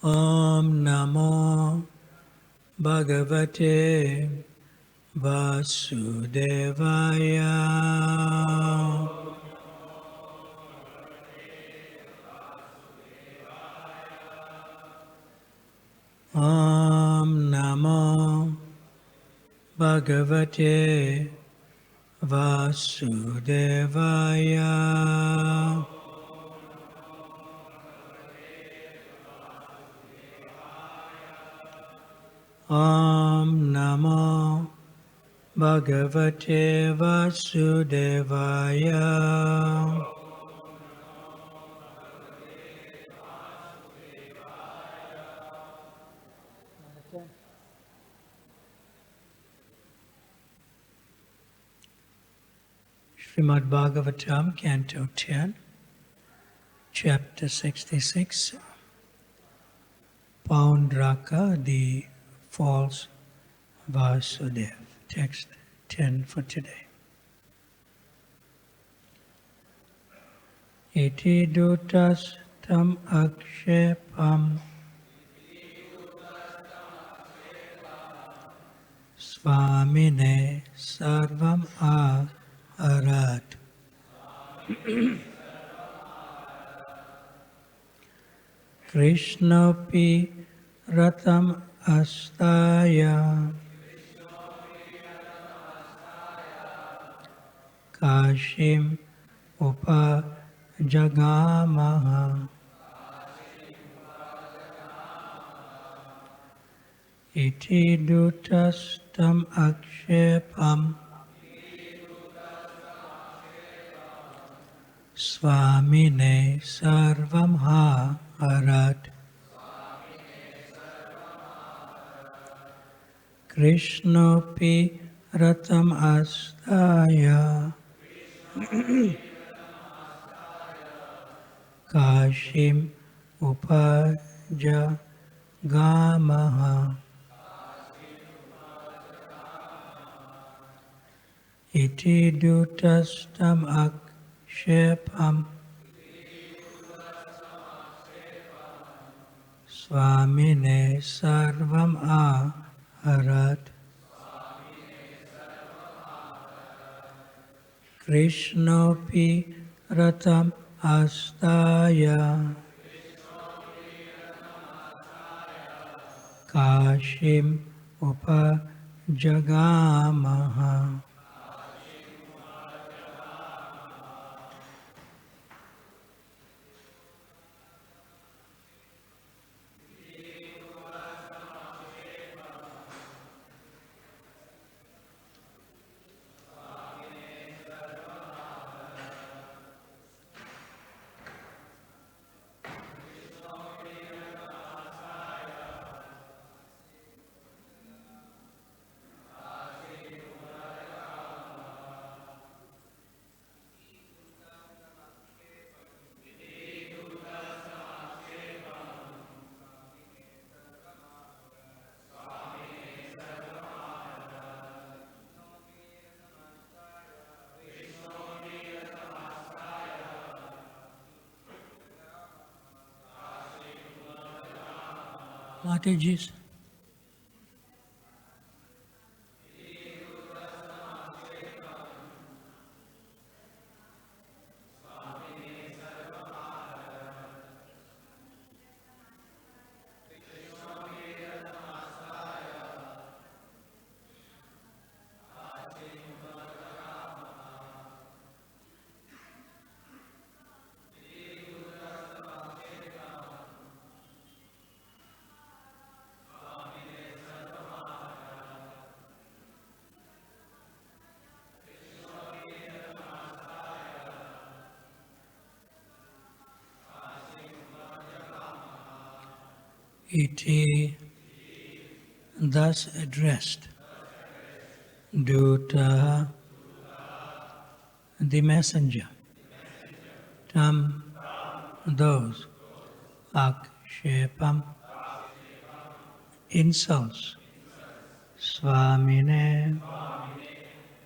Om Namo Bhagavate Vasudevaya. Om Namo Bhagavate Vasudevaya. Om Namo Bhagavate Vasudevaya. Srimad Bhagavatam, Canto 10, Chapter 66, Paundraka, the false Vasudev. Text 10 for today. Iti dutas tam akshepam Swamine sarvam arat. Krishnapi ratam astaya Kashim upajagamaha. Iti dutas tam akshepam Swamine sarvam arat. Krishnapi ratam astaya Kashim upajagamaha. Iti dutas tam akshepam Swamine sarvam arat. Krishnapi ratam astaya Kashim upajagamaha. Mataji's. Iti, thus addressed, Duta, the messenger, Tam, those, Akshepam, insults, Swamine,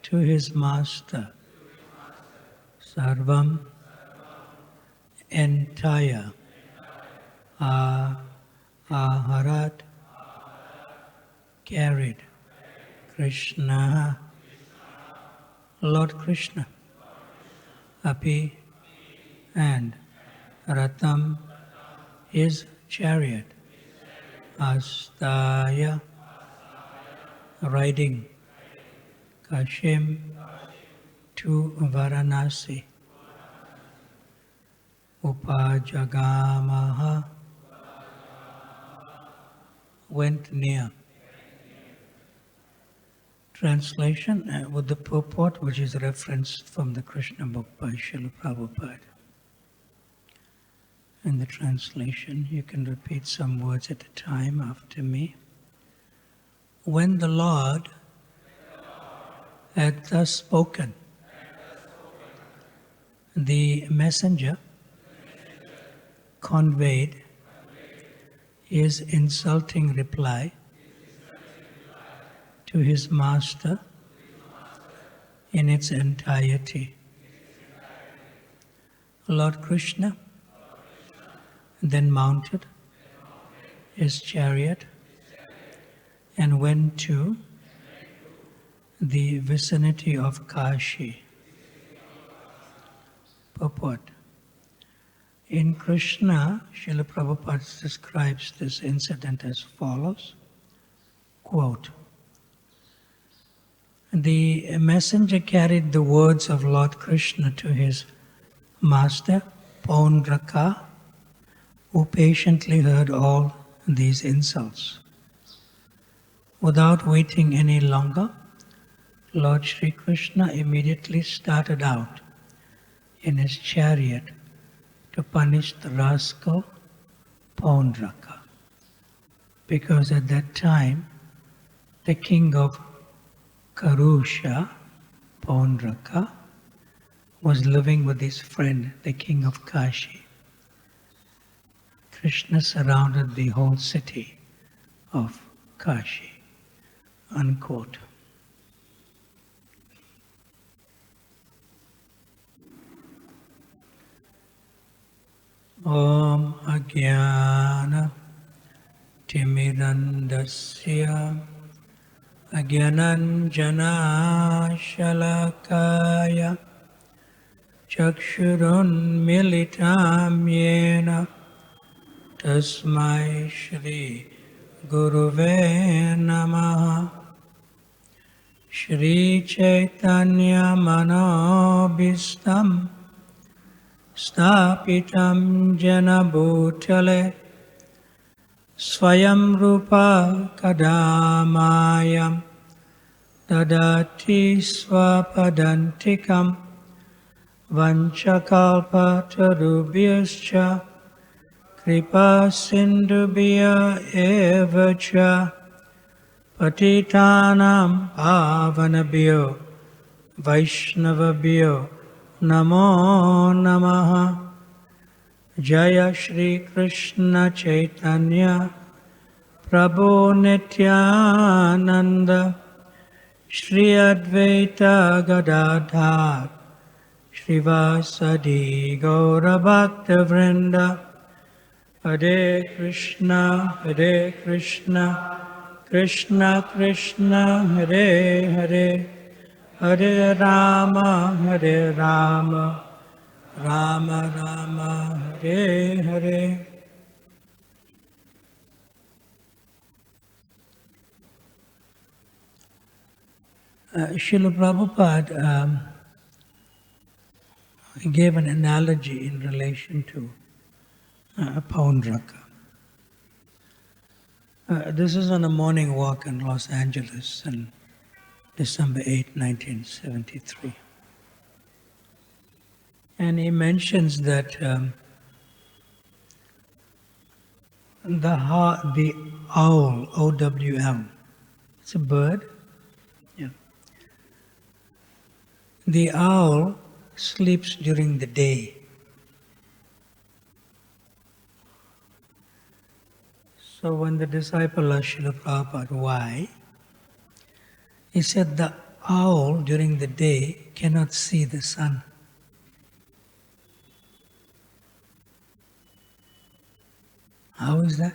to his master, Sarvam, entire, Aharat, carried, Krishna, Lord Krishna, Api, and Ratam, his chariot, Astaya, riding, Kashim, to Varanasi, Upajagamaha, went near. Translation with the purport, which is referenced from the Krishna book by Srila Prabhupada. In the translation, you can repeat some words at a time after me. When the Lord had thus spoken, the messenger conveyed his insulting reply to his master in its entirety. Lord Krishna then mounted his chariot and went to the vicinity of Kashi. Purport. In Krishna, Srila Prabhupada describes this incident as follows, quote, the messenger carried the words of Lord Krishna to his master, Paundraka, who patiently heard all these insults. Without waiting any longer, Lord Sri Krishna immediately started out in his chariot to punish the rascal Paundraka, because at that time the king of Karusha, Paundraka, was living with his friend, the king of Kashi. Krishna surrounded the whole city of Kashi. Unquote. Om Ajnana Timirandasya Ajnananjana Shalakaya Chakshurun Militam Yena Tasmai Shri Guruve Namaha Shri Chaitanya Manobhistam Stapitam Jena Bhutale Swayam Rupa Kadamayam Dadati Swapadantikam Vanchakalpa Tarubhyascha Kripa Sindhubhya Evacha Patitanam Pavanabhyo Vaishnavabhyo Namo Namaha. Jaya Shri Krishna Chaitanya Prabhu Nityananda Shri Advaita Gadadhar Shrivasadi Gaura Bhakta Vrinda. Hare Krishna, Krishna Krishna, Hare Hare, Hare Rama, Rama Rama, Hare Hare. Srila Prabhupada gave an analogy in relation to Paundraka. This is on a morning walk in Los Angeles on December 8, 1973. And he mentions that the owl, O-W-L, it's a bird. Yeah. The owl sleeps during the day. So when the disciple asked Srila Prabhupada why, he said the owl during the day cannot see the sun. How is that?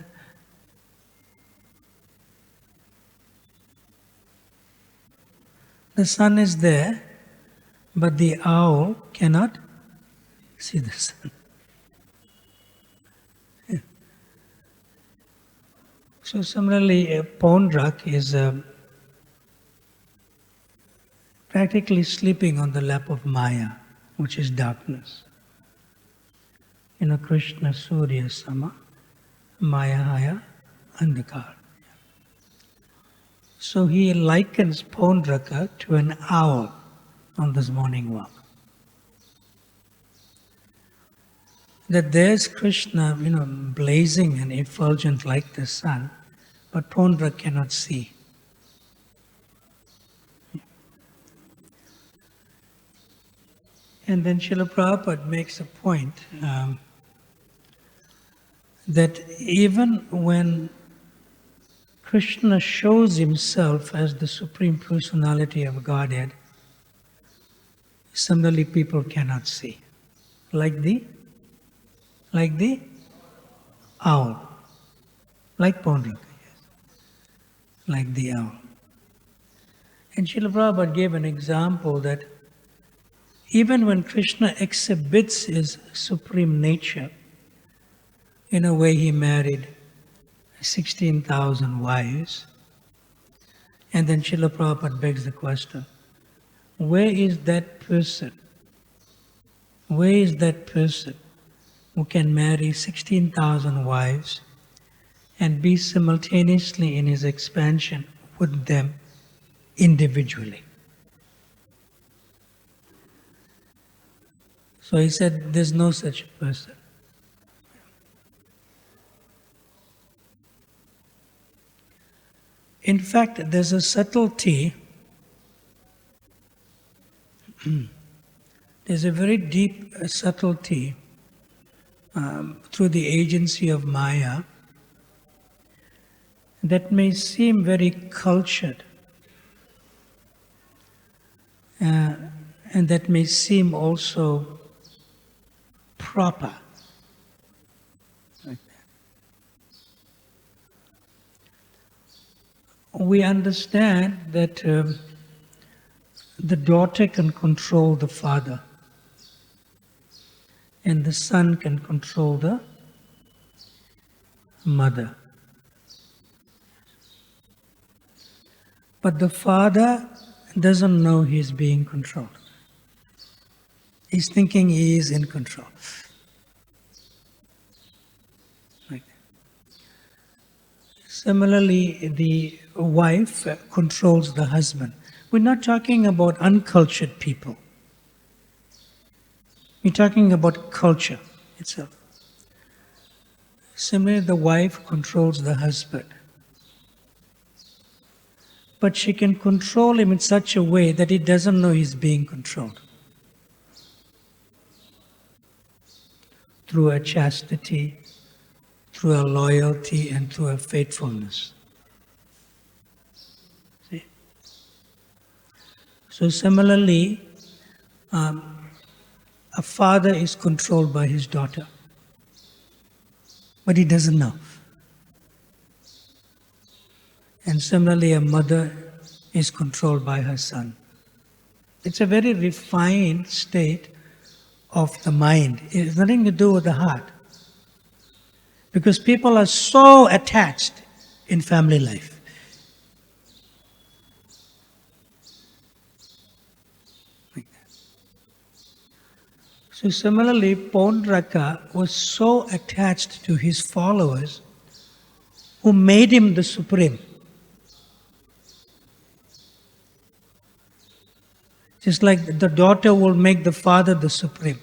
The sun is there, but the owl cannot see the sun. Yeah. So similarly, a Pondrak is practically sleeping on the lap of Maya, which is darkness. Krishna Surya Sama, Maya Haya Andhakar. So he likens Pondraka to an owl on this morning walk. That there's Krishna, blazing and effulgent like the sun, but Pondraka cannot see. And then Srila Prabhupada makes a point that even when Krishna shows himself as the Supreme Personality of Godhead, similarly people cannot see. Like the owl. Like Pondraka, yes. Like the owl. And Srila Prabhupada gave an example that even when Krishna exhibits his supreme nature, in a way he married 16,000 wives, and then Srila Prabhupada begs the question, where is that person? Where is that person who can marry 16,000 wives and be simultaneously in his expansion with them individually? So he said, there's no such person. In fact, there's a subtlety, there's a very deep subtlety through the agency of Maya that may seem very cultured and that may seem also proper. Like that. We understand that the daughter can control the father and the son can control the mother. But the father doesn't know he's being controlled. He's thinking he is in control. Like that. Similarly, the wife controls the husband. We're not talking about uncultured people. We're talking about culture itself. Similarly, the wife controls the husband. But she can control him in such a way that he doesn't know he's being controlled. Through a chastity, through a loyalty, and through a faithfulness. See? So similarly, a father is controlled by his daughter, but he doesn't know. And similarly, a mother is controlled by her son. It's a very refined state of the mind. It has nothing to do with the heart. Because people are so attached in family life. Like that. So similarly, Pondraka was so attached to his followers who made him the supreme. Just like the daughter will make the father the supreme.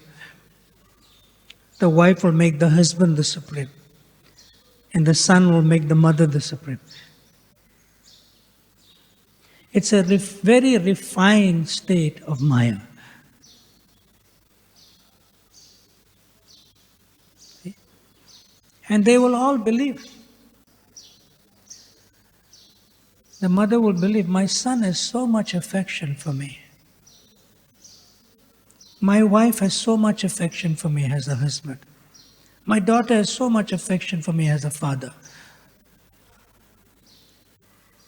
The wife will make the husband the supreme. And the son will make the mother the supreme. It's a very refined state of Maya. See? And they will all believe. The mother will believe, my son has so much affection for me. My wife has so much affection for me as a husband. My daughter has so much affection for me as a father.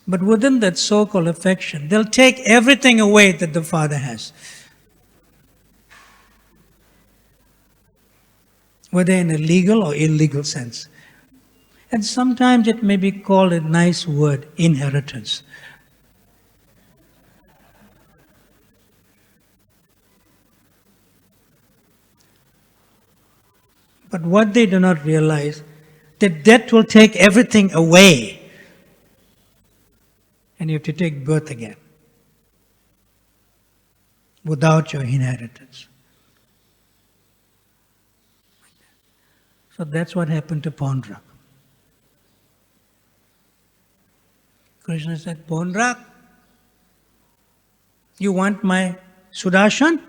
But within that so-called affection, they'll take everything away that the father has. Whether in a legal or illegal sense. And sometimes it may be called a nice word, inheritance. But what they do not realize, that death will take everything away. And you have to take birth again. Without your inheritance. So that's what happened to Pondrak. Krishna said, Pondrak, you want my Sudarshan?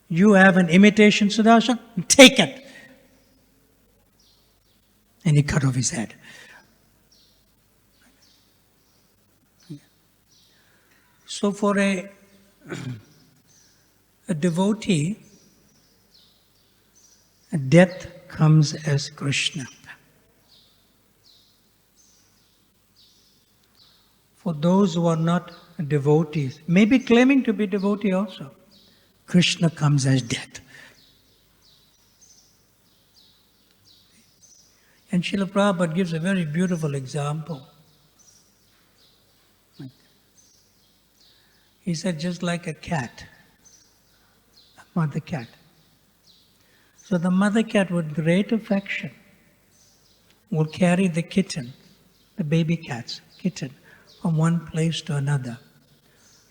You have an imitation Sudarshan? Take it. And he cut off his head. So for a devotee, death comes as Krishna. For those who are not devotees, maybe claiming to be devotee also, Krishna comes as death. And Srila Prabhupada gives a very beautiful example. He said, just like a cat, a mother cat. So the mother cat with great affection will carry the kitten, the baby cat's kitten, from one place to another.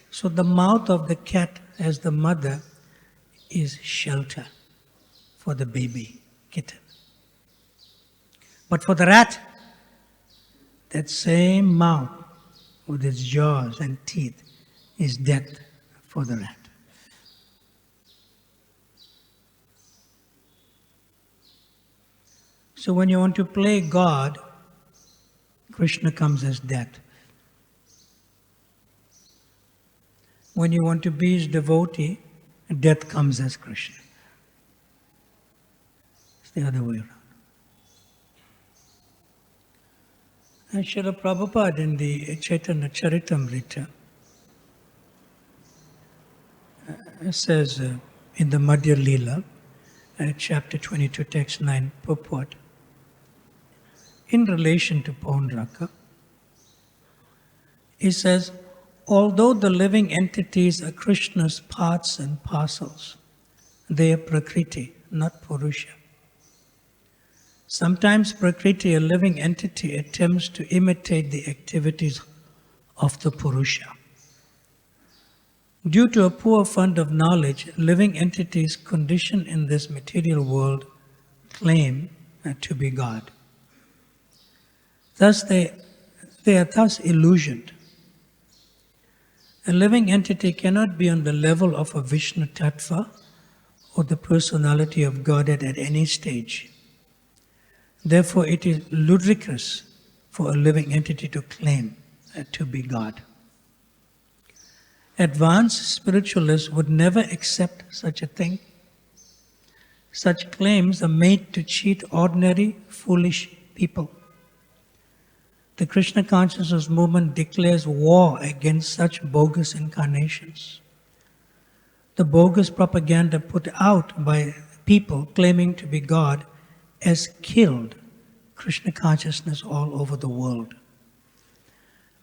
So the mouth of the cat as the mother is shelter for the baby kitten. But for the rat, that same mouth with its jaws and teeth is death for the rat. So when you want to play God, Krishna comes as death. When you want to be his devotee, death comes as Krishna. It's the other way around. And Srila Prabhupada in the Chaitanya Charitamrita says in the Madhya Leela, chapter 22, text 9, purport, in relation to Paundraka, he says, although the living entities are Krishna's parts and parcels, they are Prakriti, not Purusha. Sometimes Prakriti, a living entity, attempts to imitate the activities of the Purusha. Due to a poor fund of knowledge, living entities conditioned in this material world claim to be God. Thus they are thus illusioned. A living entity cannot be on the level of a Vishnu Tattva or the personality of Godhead at any stage. Therefore, it is ludicrous for a living entity to claim to be God. Advanced spiritualists would never accept such a thing. Such claims are made to cheat ordinary, foolish people. The Krishna consciousness movement declares war against such bogus incarnations. The bogus propaganda put out by people claiming to be God has killed Krishna consciousness all over the world.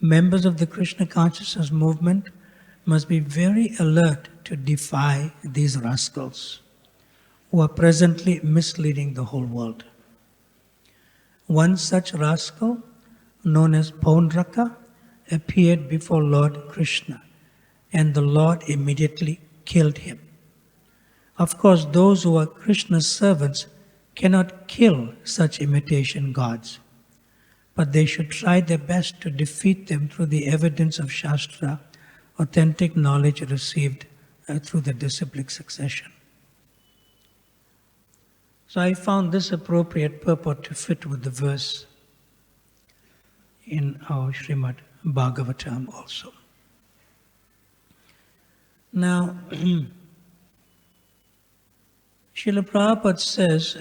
Members of the Krishna consciousness movement must be very alert to defy these rascals who are presently misleading the whole world. One such rascal, known as Paundraka, appeared before Lord Krishna, and the Lord immediately killed him. Of course, those who are Krishna's servants cannot kill such imitation gods, but they should try their best to defeat them through the evidence of Shastra, authentic knowledge received through the disciplic succession. So I found this appropriate purport to fit with the verse in our Srimad Bhagavatam also. Now, Srila Prabhupada says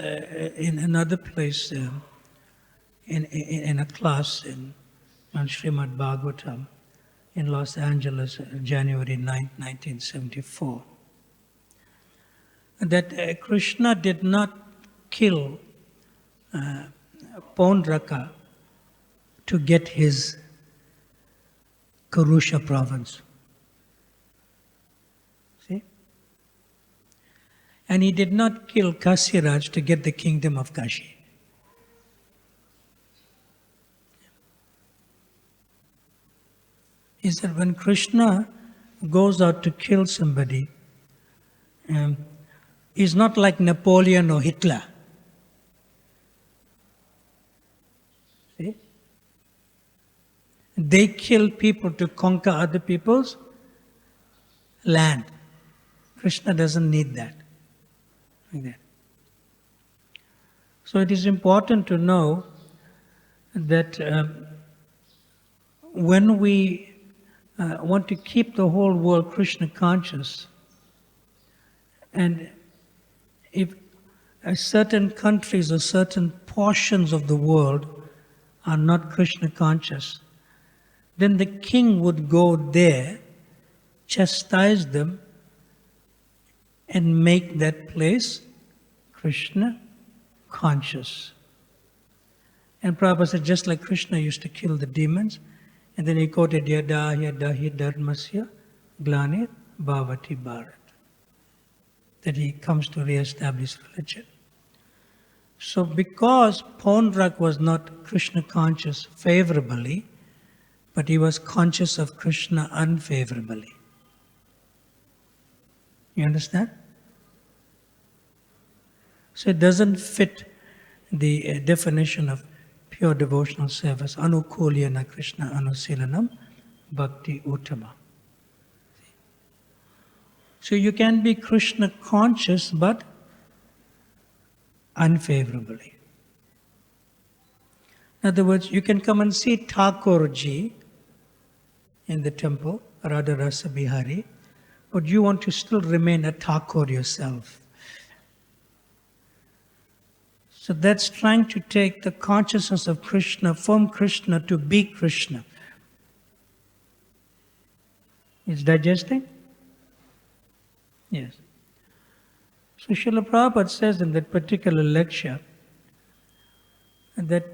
in another place, in a class in on Srimad Bhagavatam in Los Angeles, January 9, 1974. That Krishna did not kill Paundraka to get his Kurusha province. See? And he did not kill Kasiraj to get the kingdom of Kashi. He said when Krishna goes out to kill somebody, he's not like Napoleon or Hitler. See? They kill people to conquer other people's land. Krishna doesn't need that. Like that. So it is important to know that when we want to keep the whole world Krishna conscious, and if certain countries or certain portions of the world are not Krishna conscious, then the king would go there, chastise them, and make that place Krishna conscious. And Prabhupada said, just like Krishna used to kill the demons, and then he quoted Yada Yada Hi Dharmasya Glanir Bhavati Bharat, that he comes to re-establish religion. So because Paundrak was not Krishna conscious favorably, but he was conscious of Krishna unfavorably. You understand? So it doesn't fit the definition of pure devotional service. Anukulyana Krishna anusilanam bhakti uttama. So you can be Krishna conscious but unfavorably. In other words, you can come and see Thakurji in the temple, Radha Rasa Bihari, but you want to still remain a Thakur yourself. So that's trying to take the consciousness of Krishna from Krishna to be Krishna. Is digesting? Yes. So Srila Prabhupada says in that particular lecture that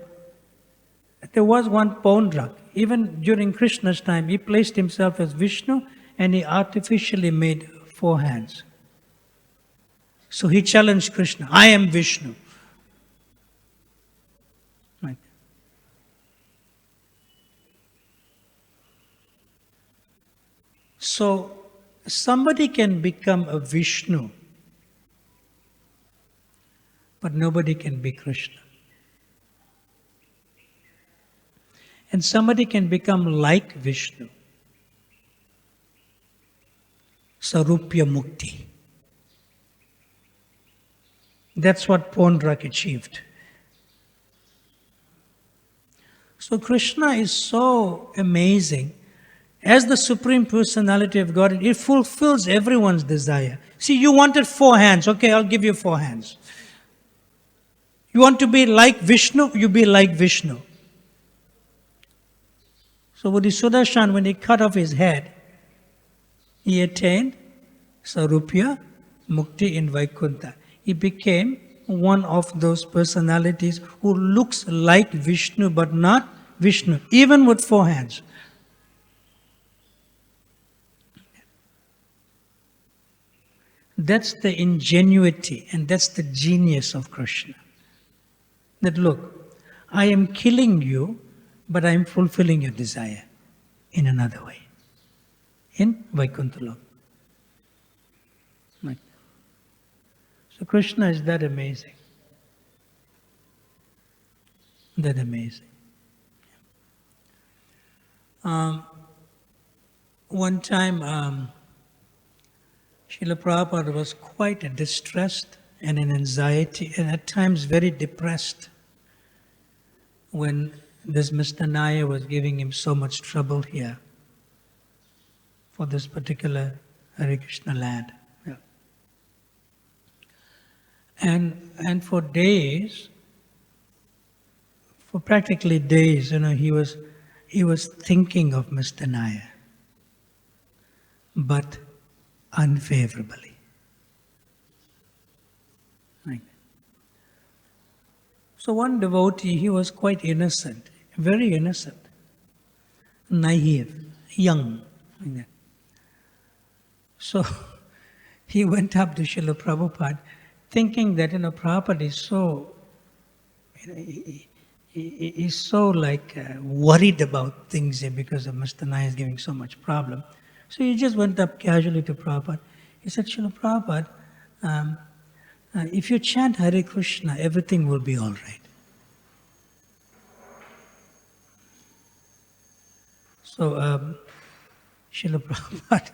there was one Paundrak. Even during Krishna's time, he placed himself as Vishnu and he artificially made 4 hands. So he challenged Krishna, I am Vishnu. Right. So somebody can become a Vishnu, but nobody can be Krishna. And somebody can become like Vishnu. Sarupya Mukti. That's what Paundrak achieved. So Krishna is so amazing. As the Supreme Personality of God, it fulfills everyone's desire. See, you wanted 4 hands. Okay, I'll give you 4 hands. You want to be like Vishnu? You be like Vishnu. So with the Sudarshan, when he cut off his head, he attained Sarupya Mukti in Vaikuntha. He became one of those personalities who looks like Vishnu but not Vishnu, even with 4 hands. That's the ingenuity and that's the genius of Krishna. That look, I am killing you, but I am fulfilling your desire in another way. In Vaikuntha Lok. Right. So Krishna is that amazing. That amazing. One time, Srila Prabhupada was quite distressed and in anxiety and at times very depressed when this Mr. Naya was giving him so much trouble here for this particular Hare Krishna land. Yeah. And for days, for practically days, he was he was thinking of Mr. Naya, but unfavorably. Like that. So one devotee, he was quite innocent, very innocent, naive, young. Like that. So he went up to Srila Prabhupada thinking that, Prabhupada is so, he's so worried about things here because of Mr. Naya is giving so much problem. So he just went up casually to Prabhupada. He said, Srila Prabhupada, if you chant Hare Krishna, everything will be all right. So Srila Prabhupada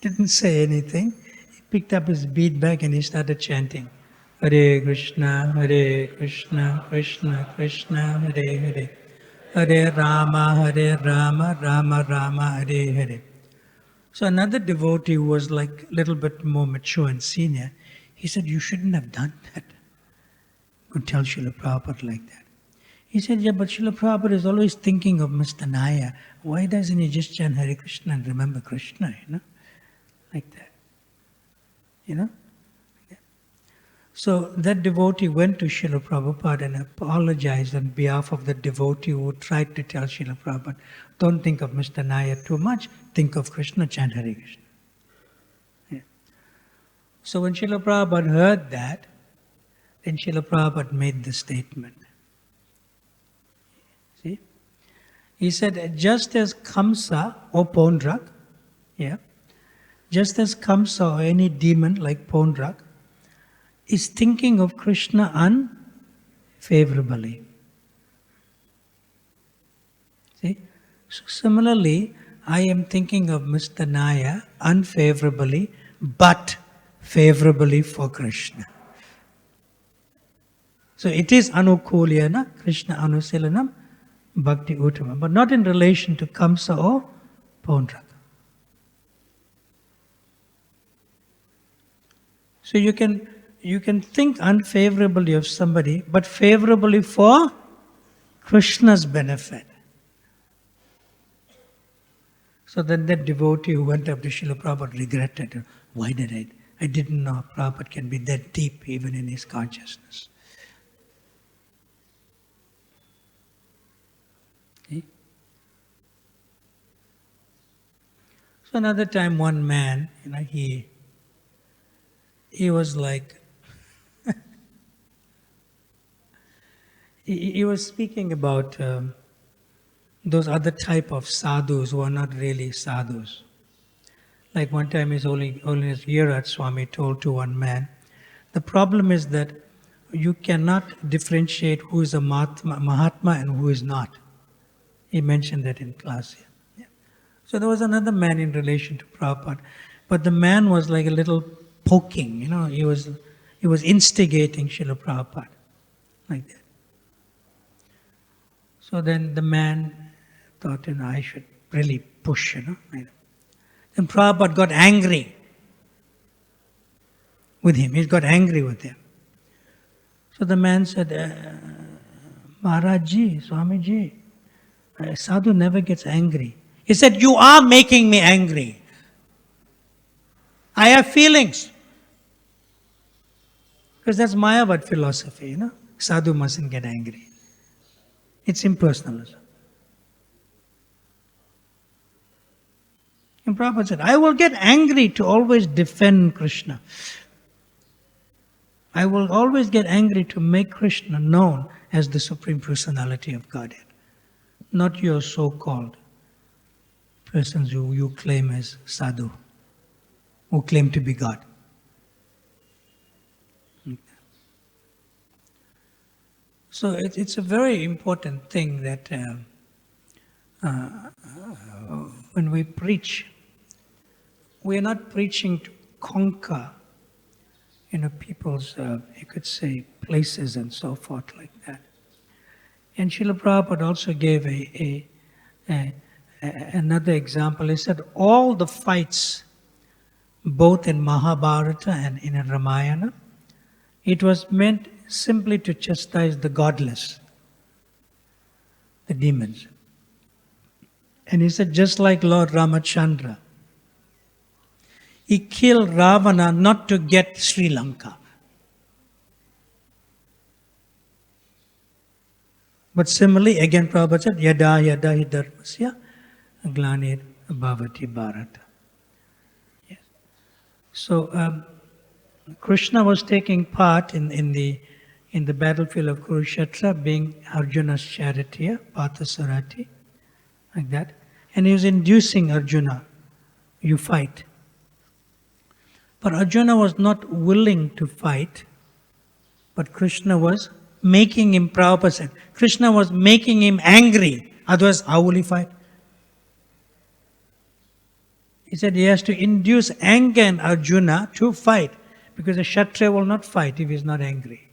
didn't say anything. He picked up his bead bag and he started chanting. Hare Krishna, Krishna Krishna, Hare Hare. Hare Rama, Rama Rama, Hare Hare. So another devotee who was a little bit more mature and senior, he said, you shouldn't have done that. Could tell Srila Prabhupada like that. He said, yeah, but Srila Prabhupada is always thinking of Mr. Naya. Why doesn't he just chant Hare Krishna and remember Krishna, Like that. So that devotee went to Srila Prabhupada and apologized on behalf of the devotee who tried to tell Srila Prabhupada, don't think of Mr. Naya too much, think of Krishna, chant Hare Krishna. Yeah. So when Srila Prabhupada heard that, then Srila Prabhupada made the statement. See? He said, just as Kamsa or Pondrak, just as Kamsa or any demon like Pondrak, is thinking of Krishna unfavorably. See? So similarly, I am thinking of Mr. Naya unfavorably, but favorably for Krishna. So it is anukulyana, Krishna anusilanam, bhakti uttama, but not in relation to Kamsa or Pondrak. So you can think unfavorably of somebody, but favorably for Krishna's benefit. So then that devotee who went up to Srila Prabhupada regretted, why did I didn't know Prabhupada can be that deep even in his consciousness. See? So another time one man, he was he was speaking about those other type of sadhus who are not really sadhus. Like one time His Holiness Raj Swami told to one man, the problem is that you cannot differentiate who is a Mahatma and who is not. He mentioned that in class here. Yeah. So there was another man in relation to Prabhupada, but the man was like a little poking, he was instigating Srila Prabhupada, like that. So then the man thought, I should really push, Then Prabhupada got angry with him. He got angry with him. So the man said, Maharaj ji, Swami ji, sadhu never gets angry. He said, you are making me angry. I have feelings. Because that's Mayavad philosophy, Sadhu mustn't get angry. It's impersonalism. And Prabhupada said, I will get angry to always defend Krishna. I will always get angry to make Krishna known as the Supreme Personality of Godhead. Not your so-called persons who you claim as sadhu, who claim to be God. So it's a very important thing that when we preach, we are not preaching to conquer, people's, you could say, places and so forth like that. And Srila Prabhupada also gave another example. He said all the fights, both in Mahabharata and in Ramayana, it was meant simply to chastise the godless. the demons. And he said, just like Lord Ramachandra, he killed Ravana not to get Sri Lanka. But similarly, again Prabhupada said, yada yada hi dharmasya glanir bhavati bharata. Yes. So Krishna was taking part in the battlefield of Kurukshetra, being Arjuna's charioteer, Parthasarati, like that. And he was inducing Arjuna, you fight. But Arjuna was not willing to fight, but Krishna was making him, Prabhupada said, Krishna was making him angry. Otherwise, how will he fight? He said he has to induce anger in Arjuna to fight, because a Kshatriya will not fight if he is not angry.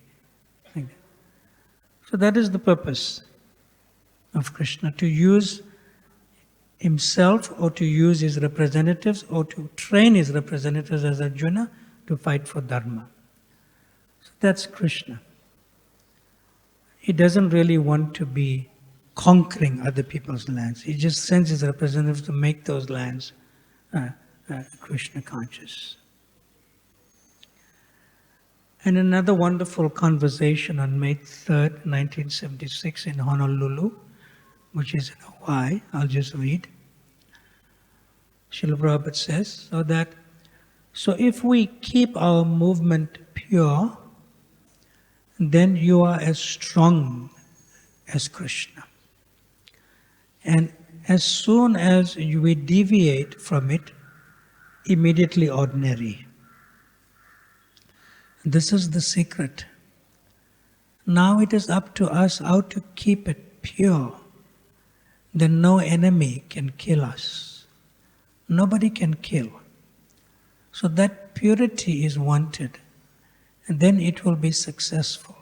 So that is the purpose of Krishna, to use himself or to use his representatives or to train his representatives as Arjuna to fight for Dharma. So that's Krishna. He doesn't really want to be conquering other people's lands. He just sends his representatives to make those lands Krishna conscious. And another wonderful conversation on May 3rd, 1976 in Honolulu, which is in Hawaii. I'll just read. Srila Prabhupada says, so if we keep our movement pure, then you are as strong as Krishna. And as soon as we deviate from it, immediately ordinary. This is the secret. Now it is up to us how to keep it pure. Then no enemy can kill us. Nobody can kill. So that purity is wanted, and then it will be successful.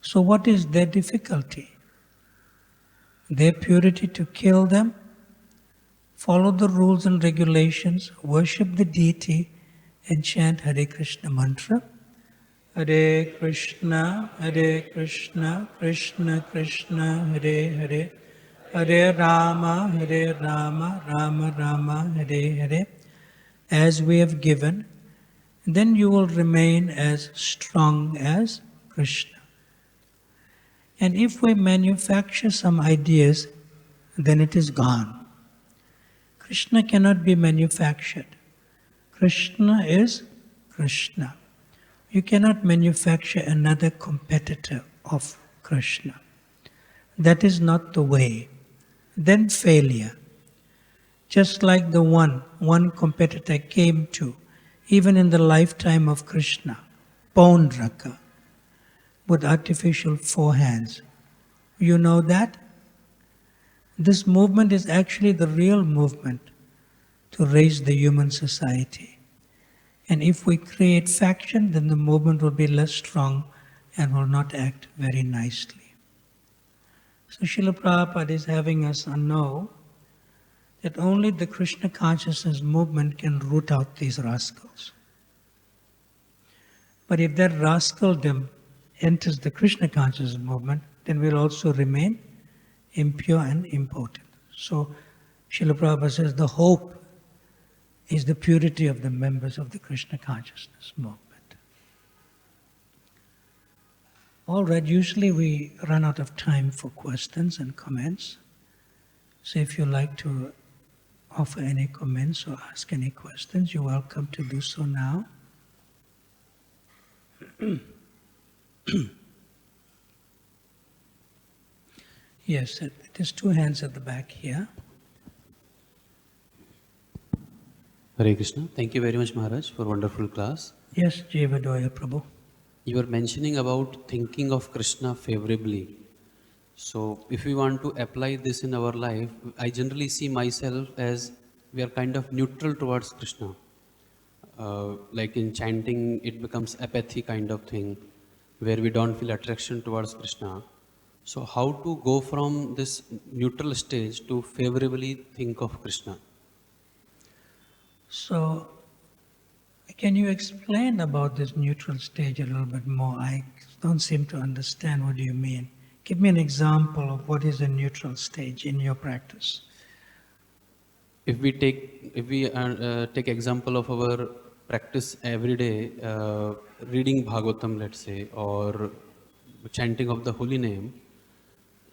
So what is their difficulty? Their purity to kill them, follow the rules and regulations, worship the deity, and chant Hare Krishna mantra. Hare Krishna, Krishna Krishna, Hare Hare, Hare Rama, Rama Rama, Hare Hare, as we have given, then you will remain as strong as Krishna. And if we manufacture some ideas, then it is gone. Krishna cannot be manufactured. Krishna is Krishna. You cannot manufacture another competitor of Krishna. That is not the way. Then failure. Just like the one competitor came to, even in the lifetime of Krishna, Paundraka, with artificial forehands. You know that? This movement is actually the real movement to raise the human society. And if we create faction, then the movement will be less strong and will not act very nicely. So Srila Prabhupada is having us know that only the Krishna consciousness movement can root out these rascals. But if that rascaldom enters the Krishna consciousness movement, then we'll also remain impure and impotent. So Srila Prabhupada says the hope is the purity of the members of the Krishna consciousness movement. All right, usually we run out of time for questions and comments. So if you like to offer any comments or ask any questions, you're welcome to do so now. Yes, there's two hands at the back here. Hare Krishna. Thank you very much, Maharaj, for wonderful class. Yes, Jeevadoya Prabhu. You were mentioning about thinking of Krishna favorably. So if we want to apply this in our life, I generally see myself as we are kind of neutral towards Krishna. Like in chanting, it becomes apathy kind of thing, where we don't feel attraction towards Krishna. So how to go from this neutral stage to favorably think of Krishna? So, can you explain about this neutral stage a little bit more? I don't seem to understand what you mean. Give me an example of what is a neutral stage in your practice. If we take example of our practice every day, reading Bhagavatam, let's say, or chanting of the holy name,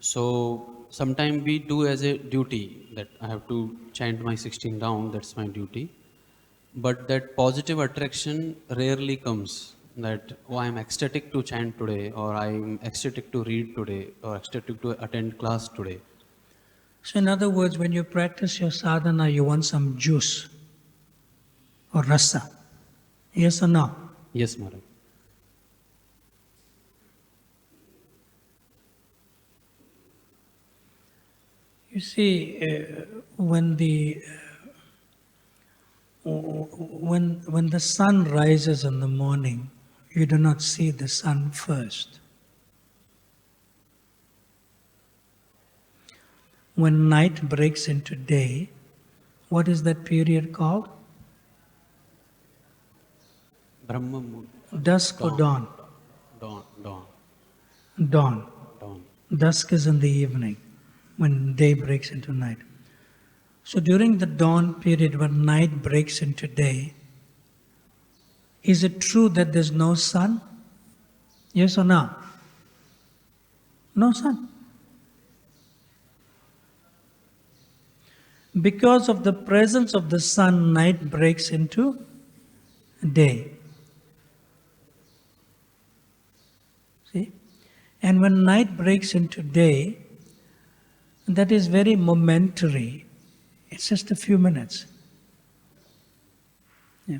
so sometime we do as a duty that I have to chant my 16 round, that's my duty. But that positive attraction rarely comes, that, oh, I am ecstatic to chant today, or I am ecstatic to read today, or ecstatic to attend class today. So in other words, when you practice your sadhana, you want some juice or rasa. Yes or no? Yes, Maharaj. You see, when the sun rises in the morning, you do not see the sun first. When night breaks into day, what is that period called? Brahma Mud. Dusk or dawn? Dawn. Dawn. Dawn. Dusk is in the evening, when day breaks into night. So during the dawn period, when night breaks into day, is it true that there's no sun? Yes or no? No sun. Because of the presence of the sun, night breaks into day. See? And when night breaks into day, that is very momentary. It's just a few minutes. Yeah.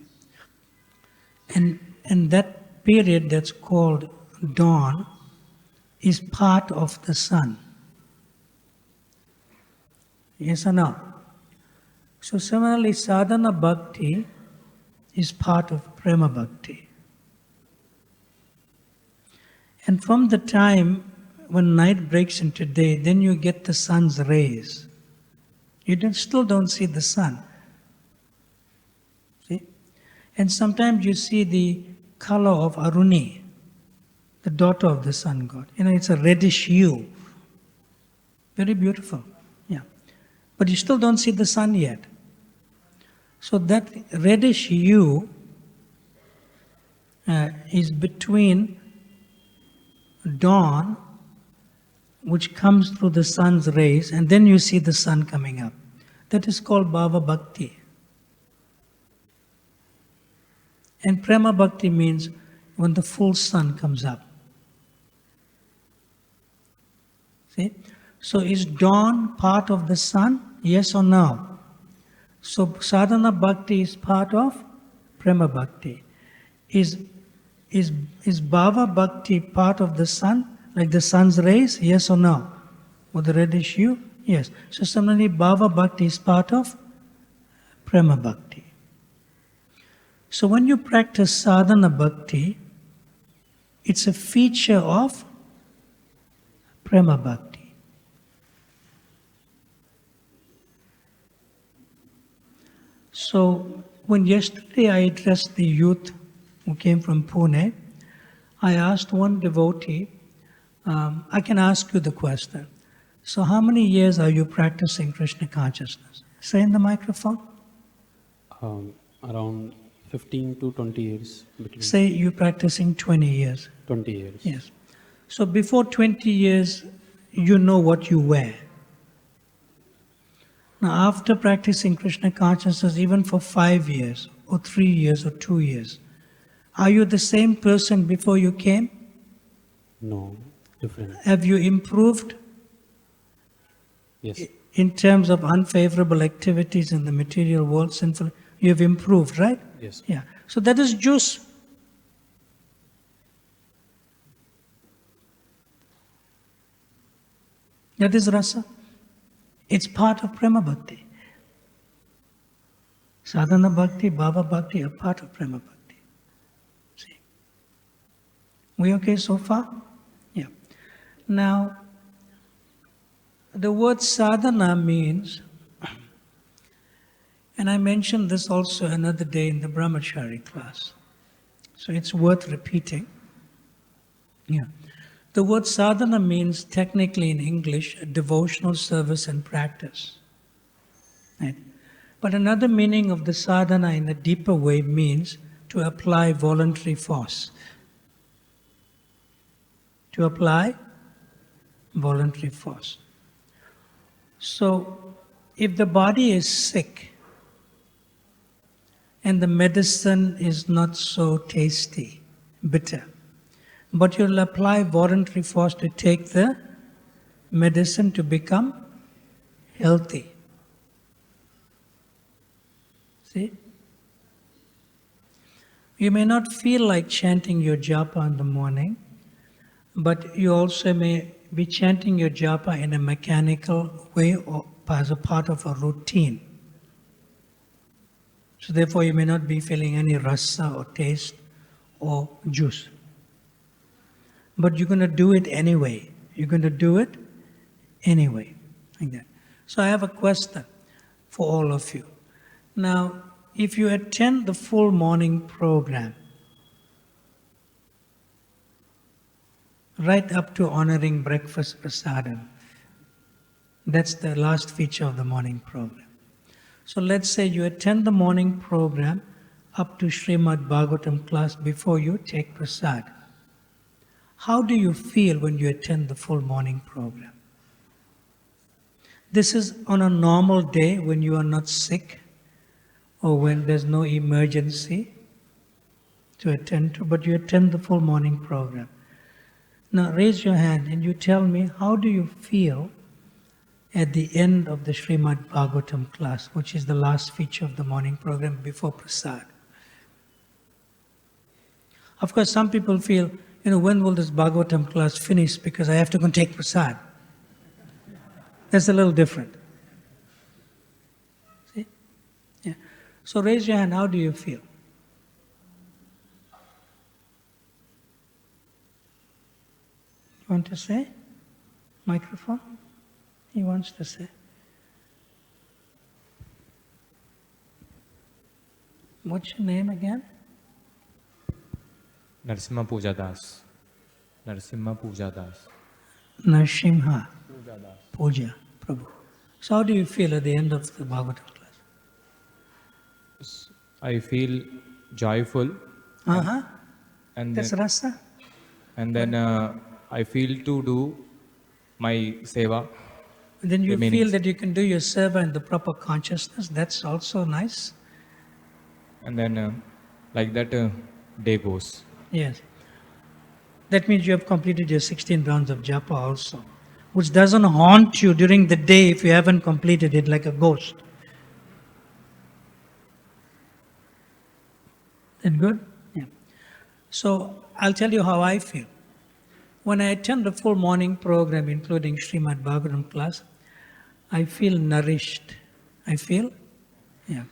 And that period that's called dawn is part of the sun. Yes or no? So similarly, sadhana bhakti is part of prema bhakti. And from the time when night breaks into day, then you get the sun's rays. You still don't see the sun. See? And sometimes you see the color of Aruni, the daughter of the sun god. It's a reddish hue. Very beautiful. Yeah. But you still don't see the sun yet. So that reddish hue is between dawn, which comes through the sun's rays, and then you see the sun coming up. That is called bhava bhakti. And prema bhakti means when the full sun comes up. See? So is dawn part of the sun? Yes or no? So sadhana bhakti is part of prema bhakti. Is bhava bhakti part of the sun, like the sun's rays? Yes or no? Or the reddish hue? Yes. So similarly, bhava bhakti is part of prema bhakti. So when you practice sadhana bhakti, it's a feature of prema bhakti. So when yesterday I addressed the youth who came from Pune, I asked one devotee, I can ask you the question. So how many years are you practicing Krishna consciousness? Say in the microphone. Around 15 to 20 years. Between Say you're practicing 20 years. 20 years. Yes. So before 20 years, you know what you wear. Now after practicing Krishna consciousness, even for 5 years, or 3 years, or 2 years, are you the same person before you came? No, different. Have you improved? Yes. In terms of unfavorable activities in the material world, sinful, you have improved, right? Yes. Yeah. So that is juice. That is rasa. It's part of prema bhakti. Sadhana bhakti, bhava bhakti are part of prema bhakti. See? We okay so far? Yeah. Now, the word sadhana means, and I mentioned this also another day in the brahmachari class, so it's worth repeating. Yeah. The word sadhana means technically in English devotional service and practice. Right? But another meaning of the sadhana in a deeper way means to apply voluntary force. To apply voluntary force. So, if the body is sick and the medicine is not so tasty, bitter, but you'll apply voluntary force to take the medicine to become healthy. See? You may not feel like chanting your japa in the morning, but you also may be chanting your japa in a mechanical way or as a part of a routine. So therefore you may not be feeling any rasa or taste or juice. But you're going to do it anyway. You're going to do it anyway. Like that. So I have a question for all of you. Now, if you attend the full morning program, right up to honoring breakfast prasadam, that's the last feature of the morning program. So let's say you attend the morning program up to Srimad Bhagavatam class before you take prasad. How do you feel when you attend the full morning program? This is on a normal day when you are not sick or when there's no emergency to attend to, but you attend the full morning program. Now raise your hand and you tell me, how do you feel at the end of the Srimad Bhagavatam class, which is the last feature of the morning program before prasad? Of course, some people feel, when will this Bhagavatam class finish because I have to go and take prasad? That's a little different. See? Yeah. So raise your hand, how do you feel? You want to say? Microphone? He wants to say. What's your name again? Narasimha Puja Das. Narasimha Puja Das. Narasimha Puja Das. Puja, Prabhu. So how do you feel at the end of the Bhagavatam class? I feel joyful. And That's then, rasa. and then I feel to do my seva. Then you remaining. feel that you can do your seva in the proper consciousness. That's also nice. And then like that day goes. Yes. That means you have completed your 16 rounds of japa also, which doesn't haunt you during the day if you haven't completed it like a ghost. That good? Yeah. So I'll tell you how I feel. When I attend the full morning program, including Srimad Bhagavatam class, I feel nourished. I feel, yeah.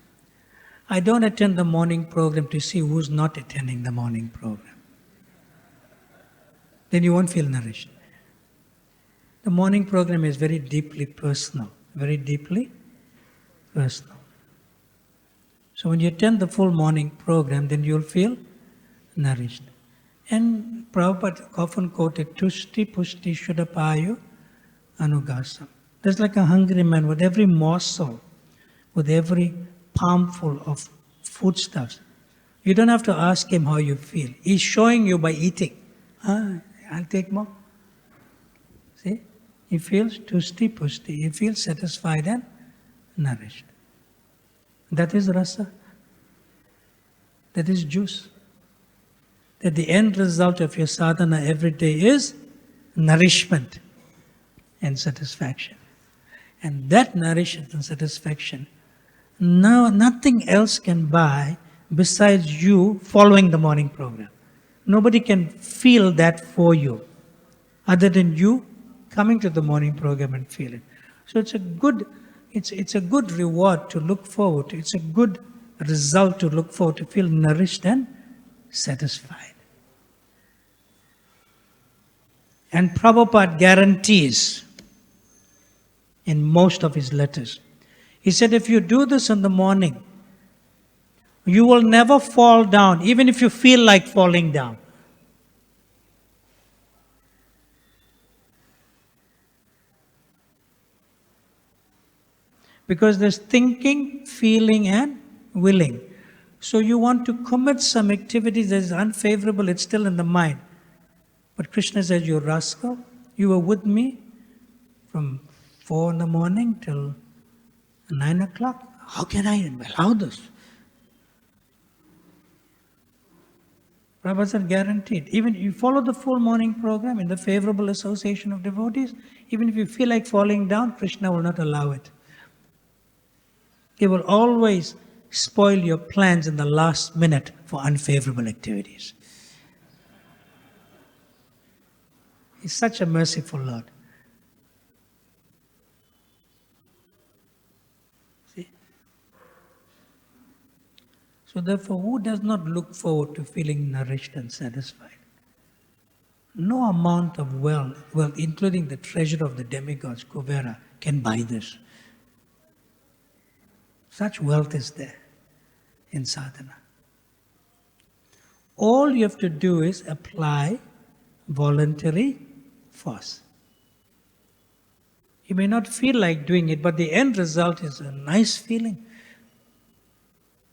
I don't attend the morning program to see who's not attending the morning program. Then you won't feel nourished. The morning program is very deeply personal, very deeply personal. So when you attend the full morning program, then you'll feel nourished. And Prabhupada often quoted, Tushti Pushti Shuddhapayu Anugasam. There's like a hungry man with every morsel, with every palmful of foodstuffs. You don't have to ask him how you feel. He's showing you by eating. I'll take more. See? He feels tushti pushti. He feels satisfied and nourished. That is rasa. That is juice. That the end result of your sadhana every day is nourishment and satisfaction. And that nourishment and satisfaction, now nothing else can buy besides you following the morning program. Nobody can feel that for you other than you coming to the morning program and feel it. So it's a good reward to look forward to. It's a good result to look forward to, feel nourished and satisfied. And Prabhupada guarantees in most of his letters. He said, if you do this in the morning, you will never fall down, even if you feel like falling down. Because there's thinking, feeling, and willing. So you want to commit some activity that is unfavorable, it's still in the mind. But Krishna says, you rascal, you were with me from 4 in the morning till 9 o'clock. How can I allow this? Prabhupada said, guaranteed. Even if you follow the full morning program in the favorable association of devotees, even if you feel like falling down, Krishna will not allow it. He will always spoil your plans in the last minute for unfavorable activities. He's such a merciful Lord. See? So therefore, who does not look forward to feeling nourished and satisfied? No amount of wealth, including the treasure of the demigods, Kubera, can buy this. Such wealth is there in sadhana. All you have to do is apply voluntary force. You may not feel like doing it, but the end result is a nice feeling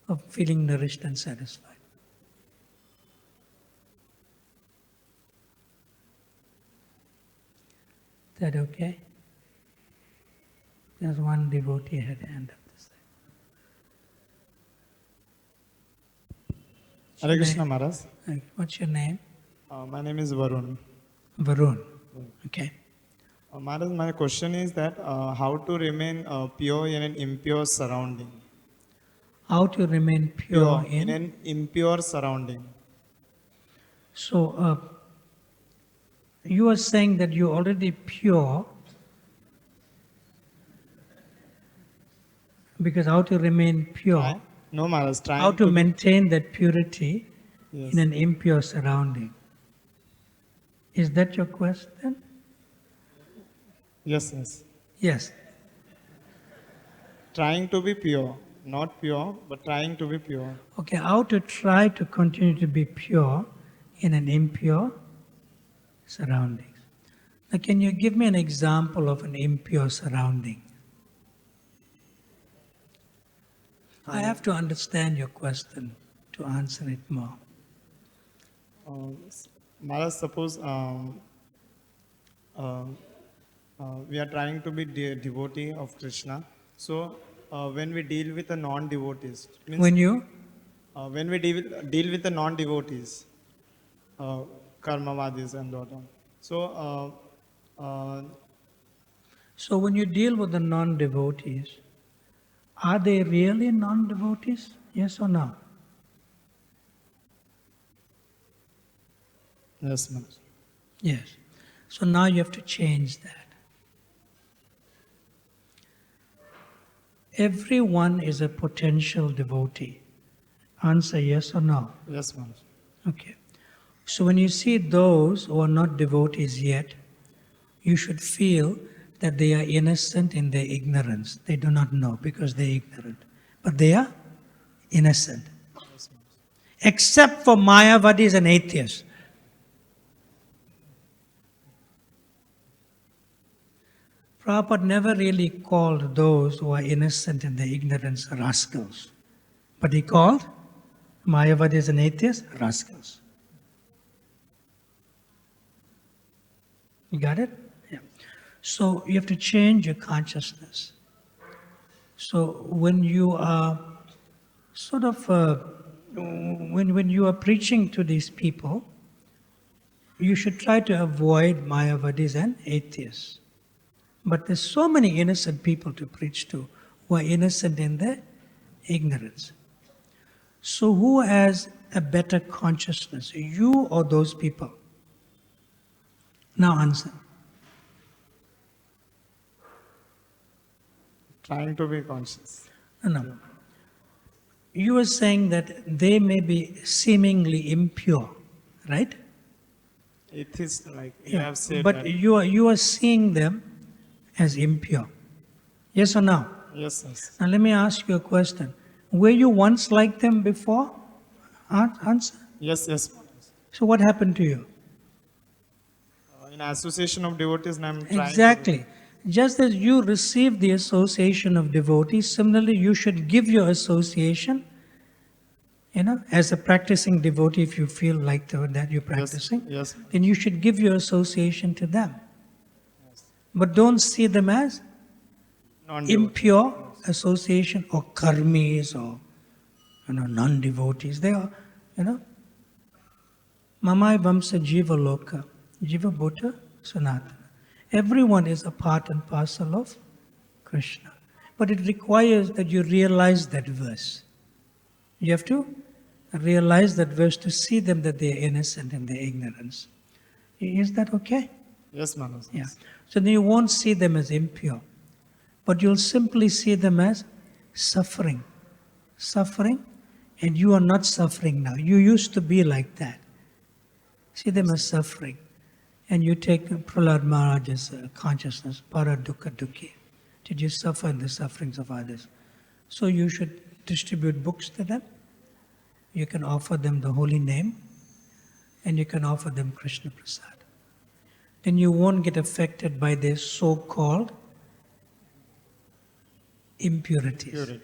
of feeling nourished and satisfied. Is that okay? There's one devotee had hand up this side. Hare Krishna Maharaj. What's your name? My name is Varun. Varun. Okay. Maharaj, my question is that how to remain pure in an impure surrounding? How to remain pure in an impure surrounding. So, you are saying that you're already pure, because how to remain pure, No Maharaj, trying how to maintain that purity Yes. in an impure surrounding. Is that your question? Yes, yes. Yes. Trying to be pure. Not pure, but trying to be pure. Okay, how to try to continue to be pure in an impure surroundings. Now, can you give me an example of an impure surrounding? I have to understand your question to answer it more. Maharaj, suppose we are trying to be devotee of Krishna. So when we deal with the non-devotees, means When you when we deal with the non-devotees, karmavadis and all. So when you deal with the non-devotees, are they really non-devotees? Yes or no? Yes, Maharaj. Yes. So now you have to change that. Everyone is a potential devotee. Answer yes or no? Yes, Maharaj. Okay. So when you see those who are not devotees yet, you should feel that they are innocent in their ignorance. They do not know because they are ignorant. But they are innocent. Except for Mayavadis and atheists. Prabhupada never really called those who are innocent in their ignorance rascals. But he called Mayavadis and atheists rascals. You got it? Yeah. So you have to change your consciousness. So when you are when you are preaching to these people, you should try to avoid Mayavadis and atheists. But there's so many innocent people to preach to who are innocent in their ignorance. So who has a better consciousness, you or those people? Now answer. Trying to be conscious. No. You are saying that they may be seemingly impure, right? It is like you have said But that. you are seeing them as impure. Yes or no? Yes, yes. Now let me ask you a question. Were you once like them before? Answer. Yes, yes. So what happened to you? In association of devotees, I am trying. Exactly. Just as you receive the association of devotees, similarly you should give your association, as a practicing devotee, if you feel like that you're practicing, Yes. then you should give your association to them. But don't see them as Non-devotee. impure association or karmis or non-devotees. They are, Mamai Vamsa Jiva Loka, Jiva Bhuta Sanatana. Everyone is a part and parcel of Krishna. But it requires that you realize that verse. You have to realize that verse to see them that they are innocent in their ignorance. Is that okay? Yes, Maharaj. Yeah. So then you won't see them as impure, but you'll simply see them as suffering. Suffering, and you are not suffering now. You used to be like that. See them as suffering. And you take Prahlad Maharaj's consciousness, para dukkha dukhi. Did you suffer in the sufferings of others? So you should distribute books to them. You can offer them the holy name, and you can offer them Krishna Prasad. Then you won't get affected by their so-called impurities. Purity.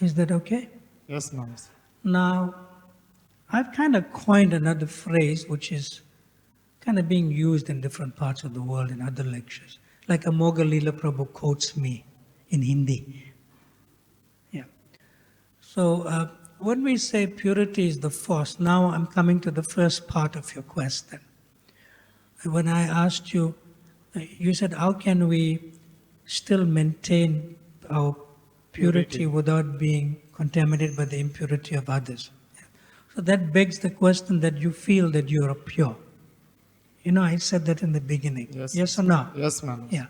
Is that okay? Yes, Maharaj. Now, I've kind of coined another phrase which is kind of being used in different parts of the world in other lectures. Like Amoga Leela Prabhu quotes me in Hindi. Yeah. So, when we say purity is the force, now I'm coming to the first part of your question. When I asked you, you said, how can we still maintain our purity without being contaminated by the impurity of others? So that begs the question that you feel that you are pure. I said that in the beginning. Yes or no? Yes, Maharaj. Yeah.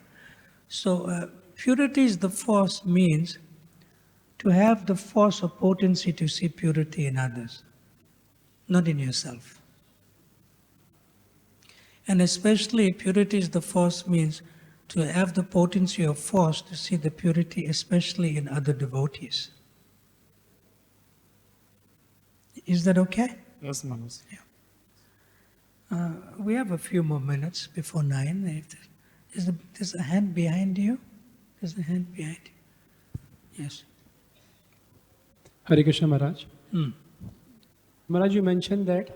So purity is the force means to have the force or potency to see purity in others, not in yourself. And especially purity is the force means to have the potency or force to see the purity especially in other devotees. Is that okay? Yes, Maharaj. We have a few more minutes before 9. There's a hand behind you? There's a hand behind you. Yes. Hare Krishna Maharaj. Hmm. Maharaj, you mentioned that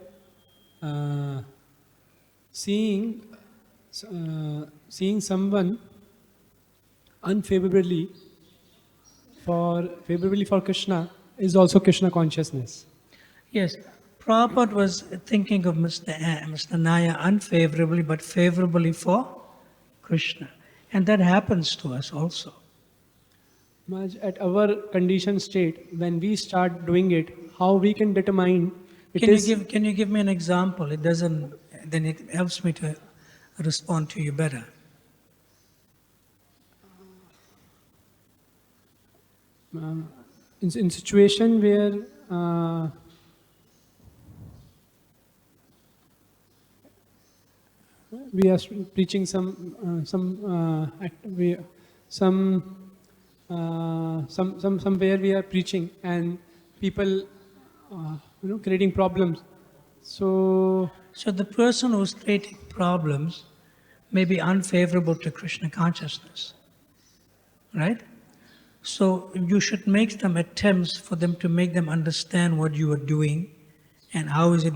seeing someone unfavorably for Krishna is also Krishna consciousness. Yes. Prabhupada was thinking of Mr. Naya unfavorably, but favorably for Krishna. And that happens to us also. Maharaj, at our conditioned state, when we start doing it, how we can determine Can you give me an example? Then it helps me to respond to you better. in situation where we are preaching somewhere we are preaching and people creating problems. So the person who's creating problems may be unfavorable to Krishna consciousness, right? So you should make some attempts for them to make them understand what you are doing and how is it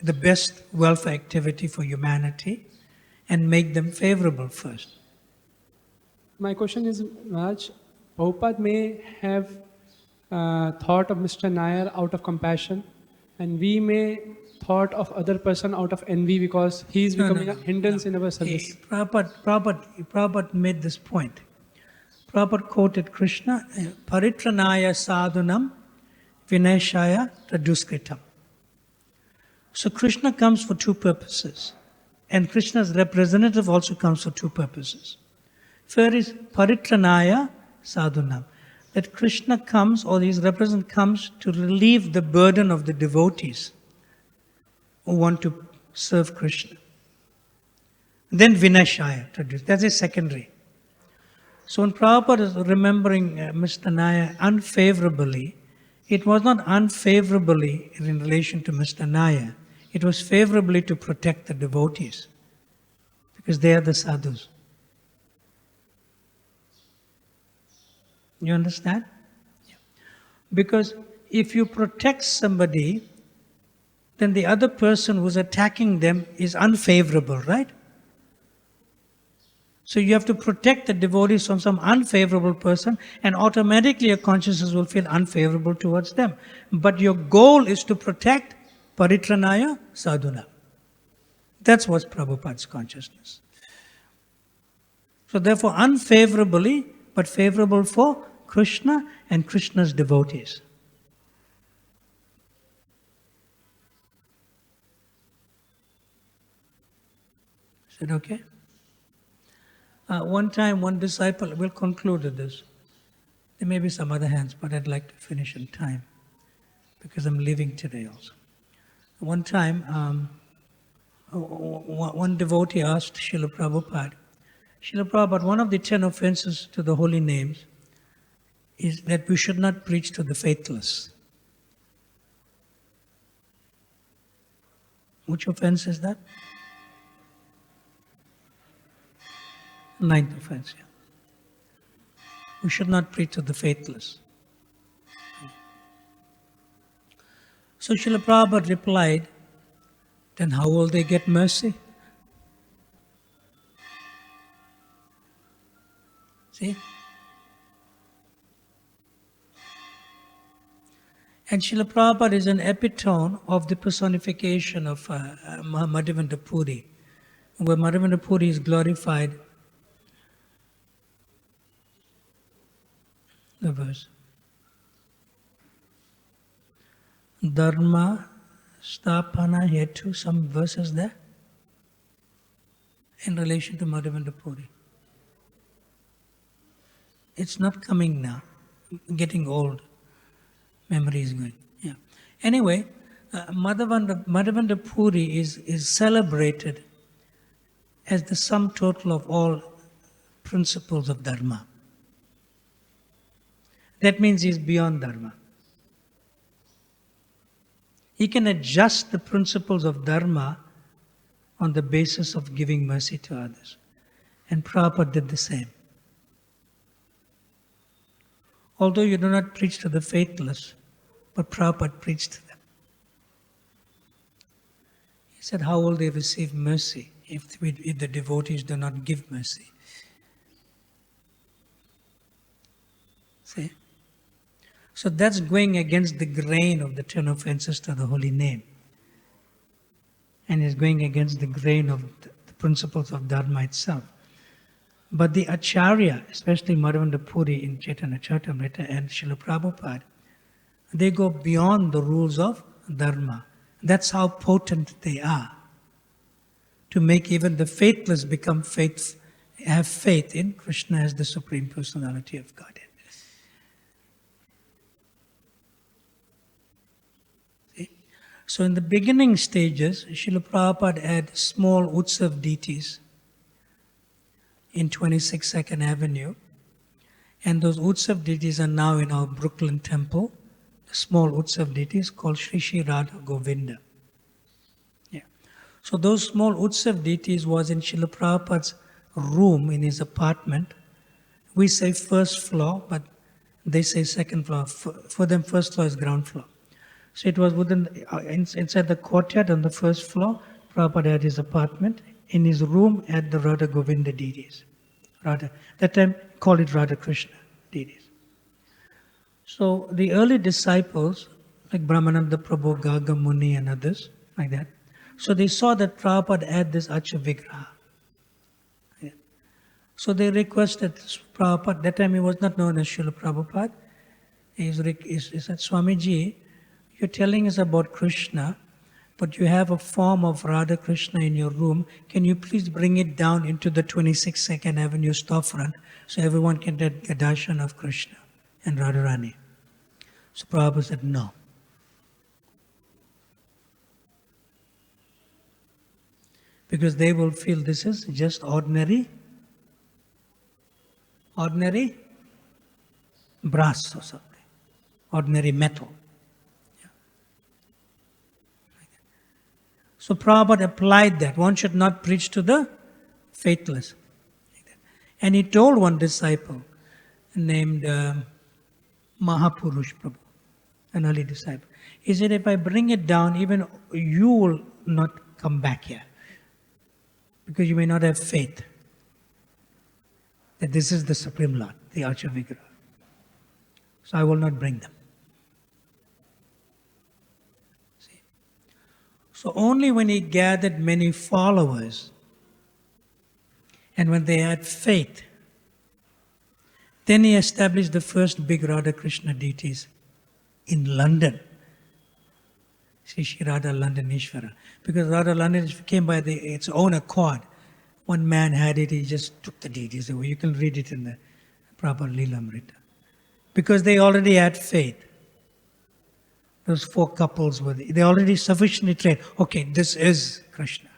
the best welfare activity for humanity, and make them favorable first. my question is, Raj, Prabhupada may have thought of Mr. Nair out of compassion, and we may thought of other person out of envy because he is becoming a hindrance in our service. Prabhupada made this point. Prabhupada quoted Krishna, Paritranaya sadhunam vinayashaya taduskritam. So Krishna comes for two purposes, and Krishna's representative also comes for two purposes. First is Paritranaya sadhunam, that Krishna comes, or his representative comes to relieve the burden of the devotees who want to serve Krishna. Then Vinashaya, that's a secondary. So when Prabhupada is remembering Mr. Nair unfavorably, it was not unfavorably in relation to Mr. Nair, it was favorably to protect the devotees. because they are the sadhus. You understand? Yeah. Because if you protect somebody, then the other person who's attacking them is unfavorable, right? So you have to protect the devotees from some unfavorable person, and automatically your consciousness will feel unfavorable towards them. But your goal is to protect paritranaya sadhuna. That's what's Prabhupada's consciousness. So therefore, unfavorably, but favorable for Krishna and Krishna's devotees. Is it okay? One time, one disciple, we'll conclude with this. There may be some other hands, but I'd like to finish in time because I'm leaving today also. One time, one devotee asked Srila Prabhupada, Srila Prabhupada, one of the 10 offenses to the holy names is that we should not preach to the faithless. Which offense is that? 9th offense, yeah. We should not preach to the faithless. So Srila Prabhupada replied, then how will they get mercy? See? And Srila Prabhupada is an epitome of the personification of Madhavendra Puri, where Madhavendra Puri is glorified. The verse. Dharma Usthapana Hetu, some verses there in relation to Madhavendra Puri. It's not coming now. Getting old. Memory is going. Yeah. Anyway, Madhavendra Puri is celebrated as the sum total of all principles of Dharma. That means he's beyond Dharma. He can adjust the principles of Dharma on the basis of giving mercy to others. And Prabhupada did the same. Although you do not preach to the faithless, but Prabhupada preached to them. He said, how will they receive mercy if the devotees do not give mercy? See? So that's going against the grain of the 10 offenses to the holy name. And is going against the grain of the principles of Dharma itself. But the Acharya, especially Madhavendra Puri in Chaitanya Charitamrita and Srila Prabhupada, they go beyond the rules of Dharma. That's how potent they are. To make even the faithless become have faith in Krishna as the Supreme Personality of Godhead. So in the beginning stages, Srila Prabhupada had small Utsav deities in 26 2nd Avenue. And those Utsav deities are now in our Brooklyn temple. The small Utsav deities called SriSriRadhaRasbihariTemple. Yeah. So those small Utsav deities was in Srila Prabhupada's room in his apartment. We say first floor, but they say second floor. For them, first floor is ground floor. So it was inside the courtyard on the first floor. Prabhupada had his apartment. In his room at the Radha Govinda deities. That time called it Radha Krishna deities. So the early disciples, like Brahmananda Prabhu, Gaga Muni and others, like that. So they saw that Prabhupada had this Acha Vigraha. Yeah. So they requested Prabhupada, that time he was not known as Srila Prabhupada. He said, Swamiji, you're telling us about Krishna, but you have a form of Radha Krishna in your room. Can you please bring it down into the 26 2nd Avenue storefront so everyone can get a darshan of Krishna and Radharani? So Prabhupada said, no. Because they will feel this is just ordinary brass or something, ordinary metal. So Prabhupada applied that. One should not preach to the faithless. And he told one disciple named Mahapurush Prabhu, an early disciple. He said, if I bring it down, even you will not come back here. Because you may not have faith that this is the Supreme Lord, the Archa Vigraha. So I will not bring them. See? So only when he gathered many followers and when they had faith, then he established the first big Radha Krishna deities in London. Sri Radha London Ishvara. Because Radha London came by its own accord. One man had it, he just took the deities away. You can read it in the proper Leelamrita. Because they already had faith. Those 4 couples they already sufficiently trained. Okay, this is Krishna.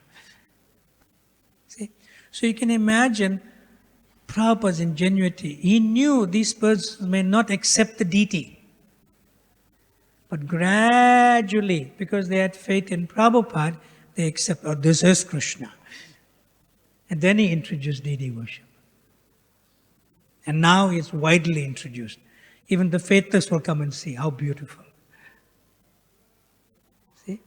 See? So you can imagine Prabhupada's ingenuity. He knew these persons may not accept the deity. But gradually, because they had faith in Prabhupada, they accept, oh, this is Krishna. And then he introduced deity worship. And now it's widely introduced. Even the faithless will come and see how beautiful. See?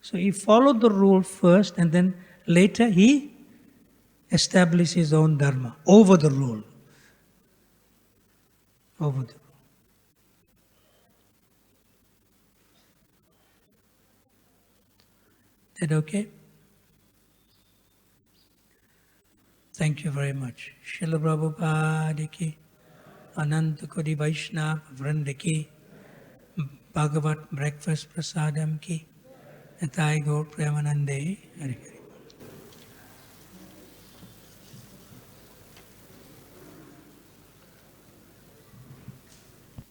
So he followed the rule first, and then later he established his own dharma over the rule. Over the rule. Is that okay? Thank you very much. Srila Prabhupada ki, Ananta Kodi Vaishnava Vranda ki, Bhagavat Breakfast Prasadam ki, Nathai Gaur Premanande, Hare Hare.